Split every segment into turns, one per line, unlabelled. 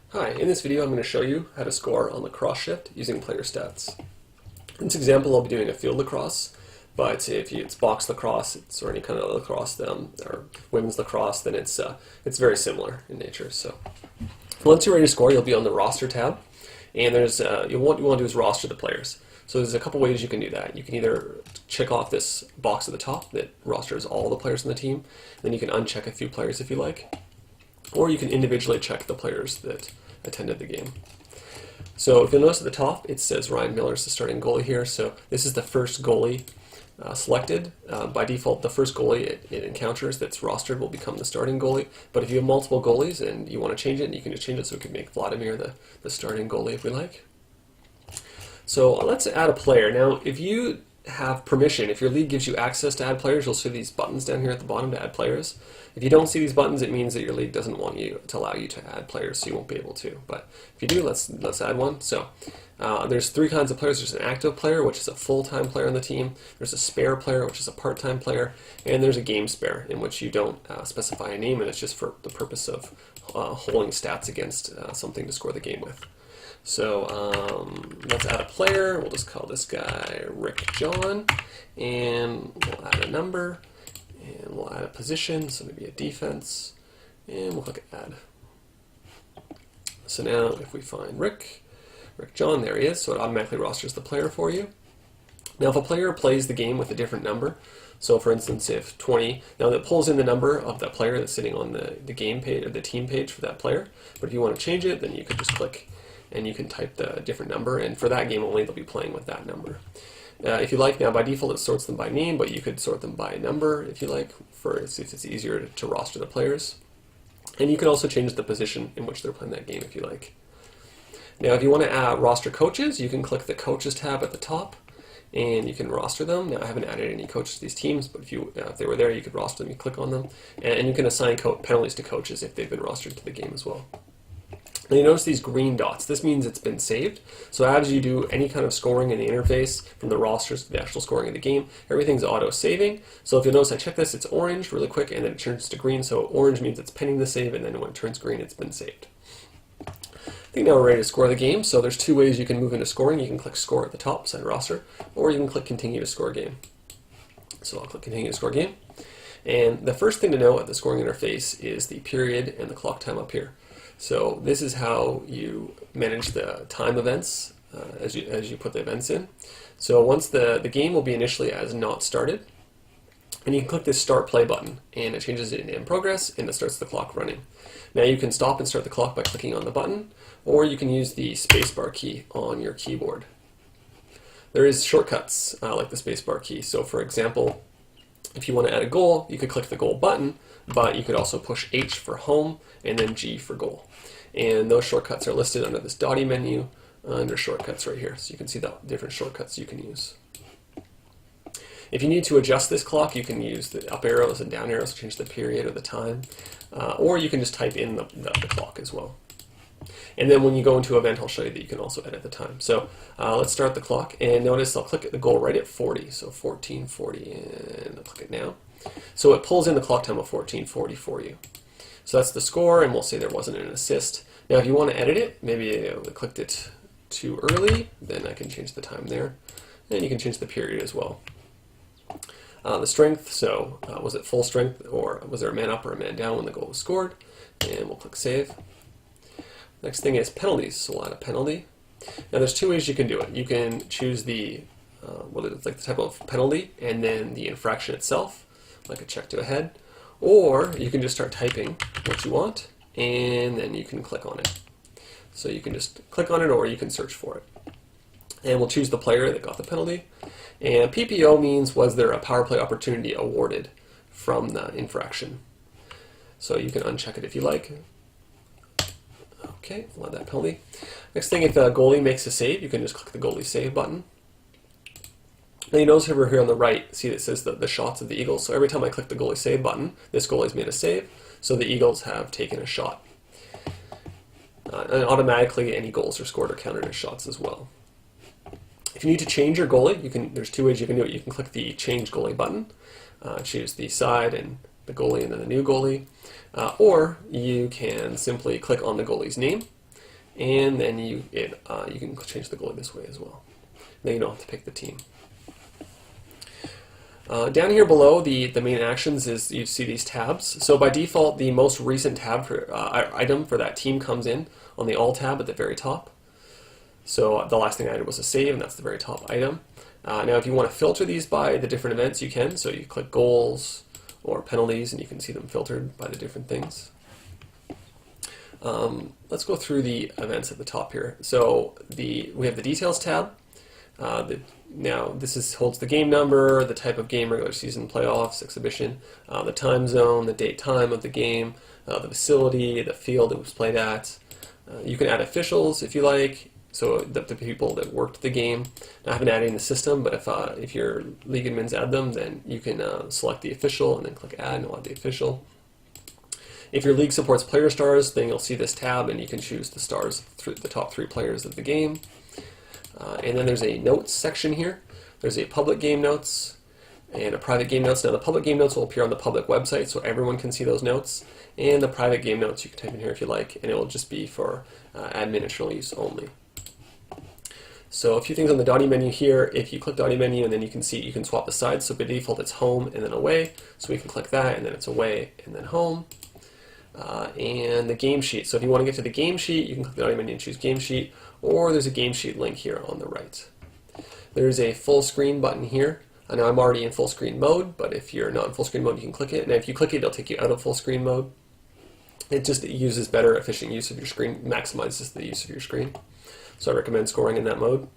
Hi, in this video I'm going to show you how to score on LacrosseShift using player stats. In this example I'll be doing a field lacrosse, but if it's box lacrosse or any kind of lacrosse or women's lacrosse, then it's very similar in nature. So once you're ready to score, you'll be on the roster tab, and there's what you want to do is roster the players. So there's a couple ways you can do that. You can either check off this box at the top that rosters all the players on the team, then you can uncheck a few players if you like, or you can individually check the players that attended the game. So if you'll notice at the top, it says Ryan Miller is the starting goalie here. So this is the first goalie selected. By default, the first goalie it encounters that's rostered will become the starting goalie. But if you have multiple goalies and you want to change it, you can just change it so we can make Vladimir the starting goalie if we like. So let's add a player. Now, if you have permission, if your league gives you access to add players, you'll see these buttons down here at the bottom to add players. If you don't see these buttons, it means that your league doesn't want you to allow you to add players, so you won't be able to. But if you do, let's add one. So there's three kinds of players. There's an active player, which is a full-time player on the team. There's a spare player, which is a part-time player, and there's a game spare, in which you don't specify a name, and it's just for the purpose of holding stats against something to score the game with. So let's add a player. We'll just call this guy Rick John, and we'll add a number, and we'll add a position, so maybe a defense, and we'll click add. So now if we find Rick John, there he is, so it automatically rosters the player for you. Now if a player plays the game with a different number, so for instance if 20, now that pulls in the number of that player that's sitting on the game page or the team page for that player, but if you want to change it, then you could just click and you can type the different number, and for that game only they'll be playing with that number. If you like, now by default it sorts them by name, but you could sort them by number if you like, if it's easier to roster the players. And you can also change the position in which they're playing that game if you like. Now if you want to roster coaches, you can click the coaches tab at the top and you can roster them. Now I haven't added any coaches to these teams, but if they were there, you could roster them. You click on them, and you can assign penalties to coaches if they've been rostered to the game as well. Now you notice these green dots. This means it's been saved. So as you do any kind of scoring in the interface, from the rosters to the actual scoring of the game, everything's auto-saving. So if you'll notice I check this, it's orange really quick, and then it turns to green. So orange means it's pending the save, and then when it turns green, it's been saved. I think now we're ready to score the game. So there's two ways you can move into scoring. You can click score at the top beside roster, or you can click continue to score game. So I'll click continue to score game. And the first thing to know at the scoring interface is the period and the clock time up here. So this is how you manage the time events as you put the events in. So once the game will be initially as not started, and you can click this start play button, and it changes it in progress, and it starts the clock running. Now you can stop and start the clock by clicking on the button, or you can use the spacebar key on your keyboard. There is shortcuts like the spacebar key. So for example, if you want to add a goal, you could click the goal button, but you could also push H for home and then G for goal. And those shortcuts are listed under this dotty menu under shortcuts right here. So you can see the different shortcuts you can use. If you need to adjust this clock, you can use the up arrows and down arrows to change the period or the time, or you can just type in the clock as well. And then when you go into event, I'll show you that you can also edit the time. So let's start the clock, and notice I'll click at the goal right at 40, so 14:40, and I'll click it now. So it pulls in the clock time of 14:40 for you. So that's the score, and we'll say there wasn't an assist. Now if you want to edit it, maybe I clicked it too early, then I can change the time there. And you can change the period as well. The strength, so was it full strength, or was there a man up or a man down when the goal was scored? And we'll click save. Next thing is penalties, so we'll add a penalty. Now there's two ways you can do it. You can choose the the type of penalty and then the infraction itself, like a check to a head, or you can just start typing what you want and then you can click on it. So you can just click on it, or you can search for it. And we'll choose the player that got the penalty. And PPO means was there a power play opportunity awarded from the infraction. So you can uncheck it if you like. Okay, we'll add that penalty. Next thing, if a goalie makes a save, you can just click the goalie save button. Now you notice over here on the right, see that it says the shots of the Eagles. So every time I click the goalie save button, this goalie's made a save, so the Eagles have taken a shot. And automatically any goals are scored or counted as shots as well. If you need to change your goalie, there's two ways you can do it. You can click the change goalie button, choose the side and the goalie and then the new goalie, or you can simply click on the goalie's name, and then you can change the goalie this way as well. Then you don't have to pick the team. Down here below the main actions is you see these tabs. So by default, the most recent tab for item for that team comes in on the All tab at the very top. So the last thing I added was a save, and that's the very top item. Now if you want to filter these by the different events, you can. So you click goals or penalties, and you can see them filtered by the different things. Let's go through the events at the top here. So we have the details tab. Now this holds the game number, the type of game, regular season, playoffs, exhibition, the time zone, the date, time of the game, the facility, the field it was played at. You can add officials if you like, so the people that worked the game. Now, I haven't added in the system, but if your league admins add them, then you can select the official and then click add, and it'll add the official. If your league supports player stars, then you'll see this tab, and you can choose the stars through the top 3 players of the game. And then there's a notes section here. There's a public game notes and a private game notes. Now the public game notes will appear on the public website so everyone can see those notes. And the private game notes you can type in here if you like, and it will just be for admin internal use only. So a few things on the Dotty menu here. If you click Dotty menu, and then you can see you can swap the sides. So by default it's home and then away. So we can click that, and then it's away and then home. And the game sheet. So if you want to get to the game sheet, you can click the Dotty menu and choose game sheet, or there's a game sheet link here on the right. There's a full screen button here. Now I'm already in full screen mode, but if you're not in full screen mode, you can click it. And if you click it, it'll take you out of full screen mode. It uses better efficient use of your screen, maximizes the use of your screen. So I recommend scoring in that mode.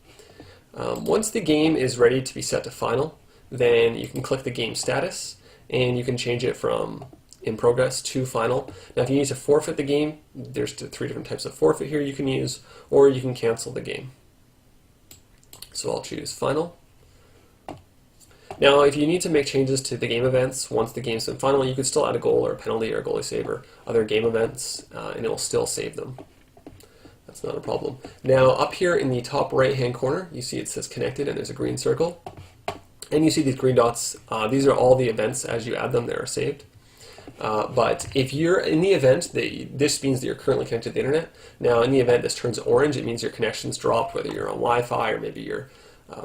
Once the game is ready to be set to final, then you can click the game status, and you can change it from in progress to final. Now if you need to forfeit the game, there's 3 different types of forfeit here you can use, or you can cancel the game. So I'll choose final. Now if you need to make changes to the game events once the game's been final, you could still add a goal or a penalty or a goalie save or other game events, and it will still save them. That's not a problem. Now up here in the top right hand corner, you see it says connected, and there's a green circle, and you see these green dots. These are all the events as you add them that are saved. But if you're in the event, this means that you're currently connected to the internet. Now in the event this turns orange, it means your connection's dropped, whether you're on Wi-Fi or maybe your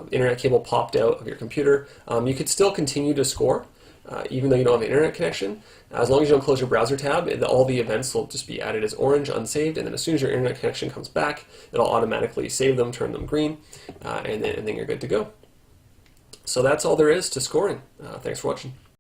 internet cable popped out of your computer. You could still continue to score, even though you don't have an internet connection. As long as you don't close your browser tab, all the events will just be added as orange, unsaved, and then as soon as your internet connection comes back, it'll automatically save them, turn them green, and then you're good to go. So that's all there is to scoring. Thanks for watching.